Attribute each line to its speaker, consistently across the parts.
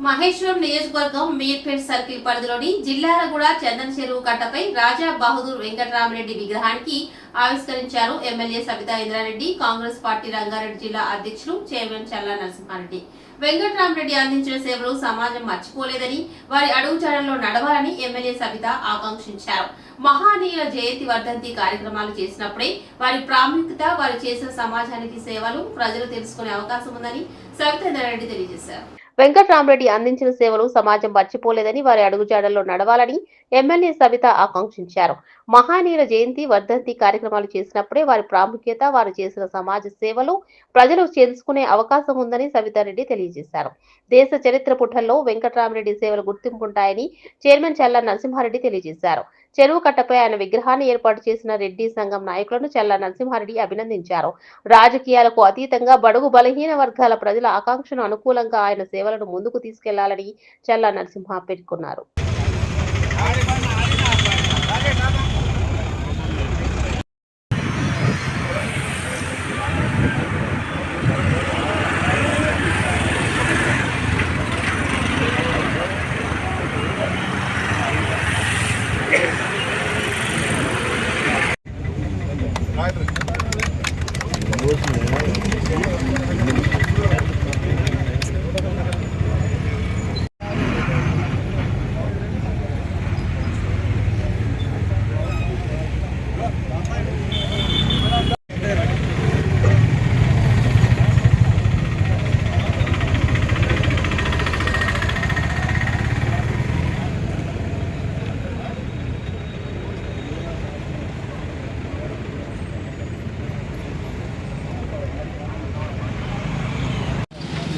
Speaker 1: మహేశ్వరం నియోజకవర్గం మీర్పేట్ సర్కిల్ పరిధిలోని జిల్లాలగూడ చందన చెరువు కట్టపై రాజా బహదూర్ వెంకటరామరెడ్డి విగ్రహానికి ఆవిష్కరించారు ఎమ్మెల్యే సబితా ఇంద్రారెడ్డి, కాంగ్రెస్ పార్టీ రంగారెడ్డి జిల్లా అధ్యక్షులు చైర్మన్ చల్లా నరసింహారెడ్డి. వెంకటరామరెడ్డి అందించిన సేవలు సమాజం మర్చిపోలేదని, వారి అడుగుజాడల్లో నడవాలని ఎమ్మెల్యే సబిత ఆకాంక్షించారు. మహానీయుల జయంతి వర్ధంతి కార్యక్రమాలు చేసినప్పుడే వారి ప్రాముఖ్యత, వారు చేసిన సమాజానికి సేవలు ప్రజలు తెలుసుకునే అవకాశం ఉందని సబితా ఇంద్రారెడ్డి తెలియజేశారు. వెంకటరామరెడ్డి అందించిన సేవలు సమాజం మర్చిపోలేదని, వారి అడుగుజాడల్లో నడవాలని ఎమ్మెల్యే సబిత ఆకాంక్షించారు. మహానీయుల జయంతి వర్ధంతి కార్యక్రమాలు చేసినప్పుడే వారి ప్రాముఖ్యత, వారు చేసిన సమాజ సేవలు ప్రజలు తెలుసుకునే అవకాశం ఉందని సబితారెడ్డి తెలియజేశారు. దేశ చరిత్ర పుటల్లో వెంకటరామరెడ్డి సేవలు గుర్తింపుంటాయని చైర్మన్ చల్లా నరసింహారెడ్డి తెలియజేశారు. చెరువు కట్టపై ఆయన విగ్రహాన్ని ఏర్పాటు చేసిన రెడ్డి సంఘం నాయకులను చల్లా నరసింహారెడ్డి అభినందించారు. రాజకీయాలకు అతీతంగా బడుగు బలహీన వర్గాల ప్రజల ఆకాంక్షను అనుకూలంగా ఆయన సేవలను ముందుకు తీసుకెళ్లాలని చల్లా నరసింహ పేర్కొన్నారు.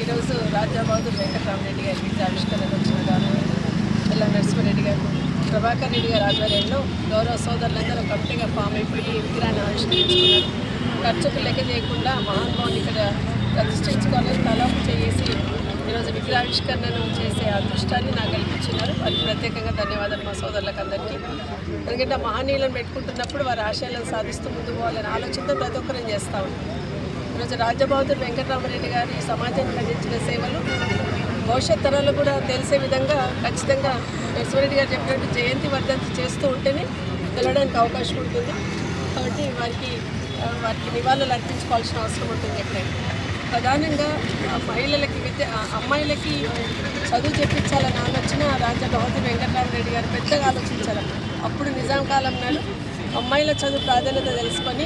Speaker 2: ఈరోజు రాజా బహదూర్ వెంకటరామరెడ్డి గారి విగ్రహ ఆవిష్కరణకు వచ్చిన చల్లా నరసింహారెడ్డి గారు, ప్రభాకర్ రెడ్డి గారి ఆధ్వర్యంలో గౌరవ సోదరులందరూ కమిటీగా ఫామ్ అయిపోయి విగ్రహాన్ని ఆవిష్కరించుకున్నారు. ఖర్చుకు లెక్క చేయకుండా మహానుభావుని ఇక్కడ ప్రతిష్ఠించుకోవాలని తలపు చేసి ఈరోజు విగ్రహావిష్కరణను చేసే అదృష్టాన్ని నాకు కల్పించినారు. వారికి ప్రత్యేకంగా ధన్యవాదాలు మా సోదరులకు అందరికీ. ఎందుకంటే మహనీయులను పెట్టుకుంటున్నప్పుడు వారి ఆశయాలను సాధిస్తూ ముందుకు పోవాలని ఆలోచనతో ప్రతి ఒక్కరూ చేస్తూ ఉంటారు. ఈరోజు రాజా బహదూర్ వెంకటరామరెడ్డి గారి సమాజానికి అందించిన సేవలు భవిష్యత్ తరాలు కూడా తెలిసే విధంగా ఖచ్చితంగా నరసింహారెడ్డి గారు చెప్పినట్టు జయంతి వర్ధంతి చేస్తూ ఉంటేనే వెళ్ళడానికి అవకాశం ఉంటుంది. కాబట్టి వారికి నివాళులు అర్పించుకోవాల్సిన అవసరం ఉంటుంది. ఎప్పుడైనా ప్రధానంగా మహిళలకి అమ్మాయిలకి చదువు చెప్పించాలని ఆలోచన రాజా బహదూర్ వెంకటరామరెడ్డి గారు పెద్దగా ఆలోచించారు. అప్పుడు నిజాం కాలం నాడు అమ్మాయిల చదువు ప్రాధాన్యత తెలుసుకొని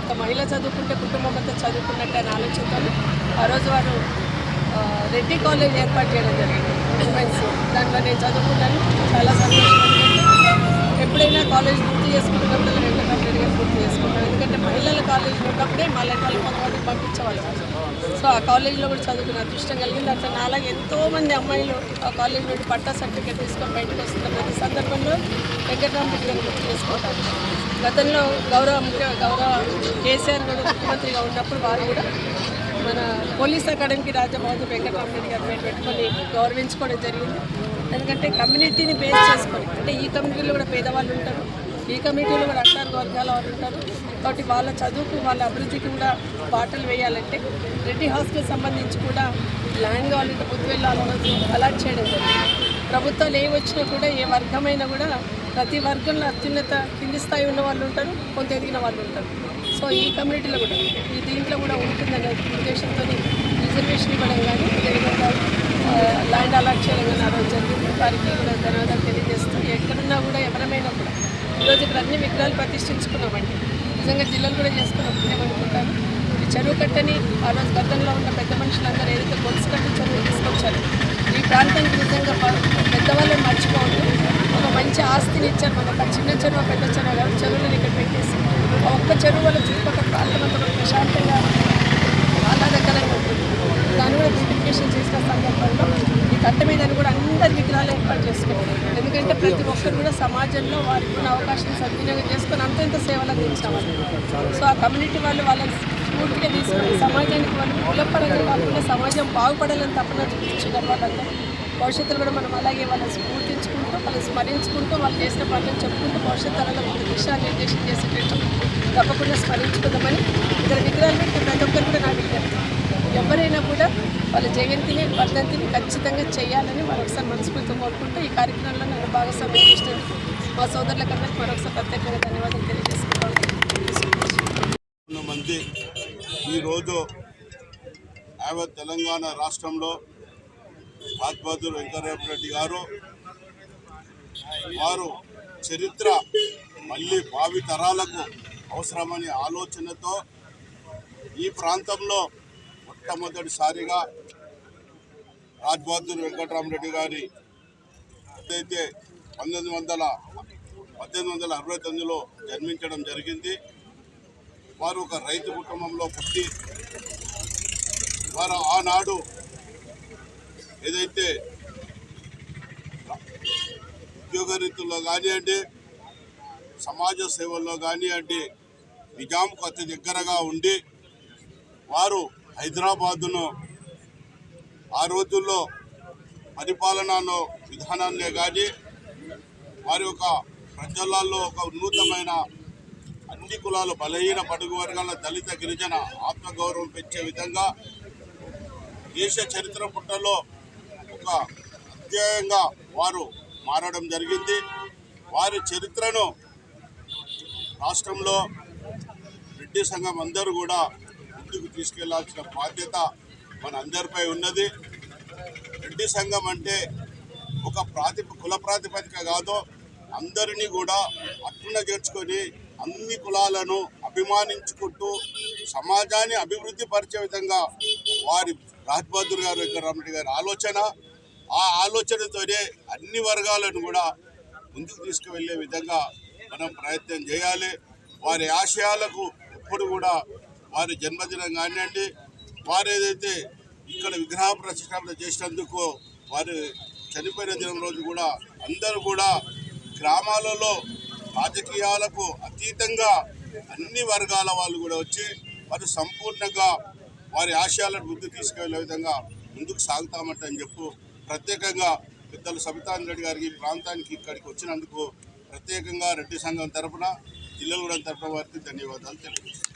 Speaker 2: ఒక మహిళ చదువుకుంటే కుటుంబం అంతా చదువుకున్నట్టు అని ఆలోచనతో ఆ రోజు వారు రెడ్డి కాలేజ్ ఏర్పాటు చేయడం జరిగింది. ఉమెన్స్ దాంట్లో నేను చదువుకున్నాను. చాలా సంతోషం. ఎప్పుడైనా కాలేజ్ పూర్తి చేసుకుంటున్నప్పుడు వెంకటరామరెడ్డి గారు పూర్తి చేసుకుంటాను. ఎందుకంటే మహిళల కాలేజీలో ఉన్నప్పుడే మళ్ళీ వాళ్ళు కొంతమంది పంపించేవాళ్ళు. సో ఆ కాలేజీలో కూడా చదువుకున్న అదృష్టం కలిగింది. అట్లా నాలాగే ఎంతోమంది అమ్మాయిలు ఆ కాలేజ్ నుండి పట్టా సర్టిఫికేట్ తీసుకొని బయటకు వస్తున్న ప్రతి సందర్భంలో వెంకటరామరెడ్డి గారిని గుర్తు చేసుకుంటారు. గతంలో గౌరవ కేసీఆర్ కూడా ముఖ్యమంత్రిగా ఉన్నప్పుడు వారు కూడా మన పోలీస్ అకాడమీకి రాజా బహదూర్ వెంకటరామరెడ్డి గారి పేరు పెట్టుకొని గౌరవించుకోవడం జరిగింది. ఎందుకంటే కమ్యూనిటీని బేస్ చేసుకొని, అంటే ఈ కమ్యూనిటీలో కూడా పేదవాళ్ళు ఉంటారు, ఈ కమ్యూనిటీలో కూడా అట్టారు వర్గాల వాళ్ళు ఉంటారు. కాబట్టి వాళ్ళ చదువుకు వాళ్ళ అభివృద్ధికి కూడా బాటలు వేయాలంటే రెడ్డి హౌస్కి సంబంధించి కూడా ల్యాండ్ కావాలంటే బుద్ధివెళ్ళాలని అలాట్ చేయడం జరిగింది. ప్రభుత్వాలు ఏ వచ్చినా కూడా ఏ వర్గమైనా కూడా ప్రతి వర్గంలో అత్యున్నత కింది స్థాయి ఉన్న వాళ్ళు ఉంటారు, కొంత ఎదిగిన వాళ్ళు ఉంటారు. సో ఈ కమ్యూనిటీలో కూడా దీంట్లో కూడా ఉంటుందనే ఉద్దేశంతో రిజర్వేషన్ ఇవ్వడం కానీ అదేవిధంగా ల్యాండ్ అలాట్ చేయడం కానీ ఆ రోజు జరిగింది. వారికి కూడా ధన్యవాదాలు తెలియజేస్తూ ఎక్కడున్నా కూడా ఎవరమైనా కూడా ఈరోజు ఇక్కడ అన్ని విగ్రహాలు ప్రతిష్ఠించుకున్నామండి. నిజంగా జిల్లాలు కూడా చేసుకున్నామనుకుంటాను. ఈ చెరువు కట్టని ఆ రోజు గతంలో ఉన్న పెద్ద మనుషులందరూ ఏదైతే గొలుసు కట్టి చెరువు తీసుకొచ్చారు, ఈ ప్రాంతానికి నిజంగా పెద్దవాళ్ళని మర్చిపోవద్దు. ఒక మంచి ఆస్తిని ఇచ్చారు. మన ఒక చిన్న చెరువు పెద్ద చెరువు కాదు, చెరువులను ఇక్కడ పెట్టేసి ఒక్క చెరువు వల్ల చుట్టుపక్కల ప్రాంతం అంతా కూడా ప్రశాంతంగా ఆహ్లాదకరంగా ఉంటుంది. దాన్ని కూడా బ్యూటిఫికేషన్ చేసిన సందర్భంలో ఈ కట్ట మీద కూడా అందరి విగ్రహాలు ఏర్పాటు చేసుకున్నారు. ఎందుకంటే ప్రతి ఒక్కరు కూడా సమాజంలో వారికి ఉన్న అవకాశం సద్వినియోగం చేసుకొని అంత సేవలు అందించాలి. సో ఆ కమ్యూనిటీ వాళ్ళు వాళ్ళని స్ఫూర్తిగా తీసుకొని సమాజానికి వాళ్ళు మూలపరంగా కాకుండా సమాజం బాగుపడాలని తప్పన చూపించిన వాళ్ళందరూ భవిష్యత్తులో కూడా మనం అలాగే వాళ్ళని స్ఫూర్తించుకుంటూ, వాళ్ళని స్మరించుకుంటూ, వాళ్ళు చేసిన పనులను చెప్పుకుంటూ భవిష్యత్ తరాల దిశానిర్దేశం చేసేటట్టు తప్పకుండా స్మరించుకుందామని ఇద్దరు విగ్రహాలు పెట్టి ప్రతి ఒక్కరు కూడా నా విజ్ఞప్తి. ఎవరైనా కూడా వాళ్ళ జయంతిని వర్ధంతిని ఖచ్చితంగా చేయాలని మరొకసారి మనస్ఫూర్తితో కోరుకుంటూ ఈ కార్యక్రమంలో నన్ను భాగస్వామ్యం చేసినందుకు మా సోదరులకందరికీ మరొకసారి ప్రత్యేకంగా ధన్యవాదాలు తెలియజేసుకుంటాను.
Speaker 3: మంది ఈరోజు యావత్ తెలంగాణ రాష్ట్రంలో రాజ్ బహదూర్ వెంకటరామరెడ్డి గారు వారు చరిత్ర మళ్ళీ భావి తరాలకు అవసరమనే ఆలోచనతో ఈ ప్రాంతంలో మొట్టమొదటిసారిగా రాజ్ బహదూర్ వెంకటరామరెడ్డి గారి ఏదైతే 1869లో జన్మించడం జరిగింది. వారు ఒక రైతు కుటుంబంలో పుట్టి వారు ఆనాడు ఏదైతే ఉద్యోగరీతుల్లో కానివ్వండి, సమాజ సేవల్లో కానివ్వండి, నిజాంకు అతి దగ్గరగా ఉండి వారు హైదరాబాదును ఆ రోజుల్లో పరిపాలనలో విధానాన్నే కానీ వారి యొక్క ప్రజలలో ఒక ఉన్నతమైన అన్ని కులాలు బలహీన బడుగు వర్గాల దళిత గిరిజన ఆత్మగౌరవం పెంచే విధంగా దేశ చరిత్ర పుటలో ఒక అధ్యాయంగా వారు మారడం జరిగింది. వారి చరిత్రను రాష్ట్రంలో రెడ్డి సంఘం అందరూ కూడా ముందుకు తీసుకెళ్లాల్సిన బాధ్యత మన అందరిపై ఉన్నది. రెడ్డి సంఘం అంటే ఒక కుల ప్రాతిపదిక కాదు, అందరినీ కూడా అట్టున చేర్చుకొని అన్ని కులాలను అభిమానించుకుంటూ సమాజాన్ని అభివృద్ధి పరిచే విధంగా వారి రాజ్ బహదూర్ గారు వెంకటరామరెడ్డి గారి ఆలోచన, ఆ ఆలోచనతోనే అన్ని వర్గాలను కూడా ముందుకు తీసుకువెళ్ళే విధంగా మనం ప్రయత్నం చేయాలి. వారి ఆశయాలకు ఎప్పుడు కూడా వారి జన్మదినం కానివ్వండి, వారు ఏదైతే ఇక్కడ విగ్రహ ప్రతిష్టాపన చేసినందుకు వారు చనిపోయిన దినం రోజు కూడా అందరూ కూడా గ్రామాలలో రాజకీయాలకు అతీతంగా అన్ని వర్గాల వాళ్ళు కూడా వచ్చి వారు సంపూర్ణంగా వారి ఆశయాలను ముందుకు తీసుకెళ్లే విధంగా ముందుకు సాగుతామంటని చెప్పు ప్రత్యేకంగా పెద్దలు సబితాంద్ర రెడ్డి గారికి ప్రాంతానికి ఇక్కడికి వచ్చినందుకు ప్రత్యేకంగా రెడ్డి సంఘం తరఫున జిల్లాగూడెం తరఫున వారికి ధన్యవాదాలు తెలియజేస్తున్నాను.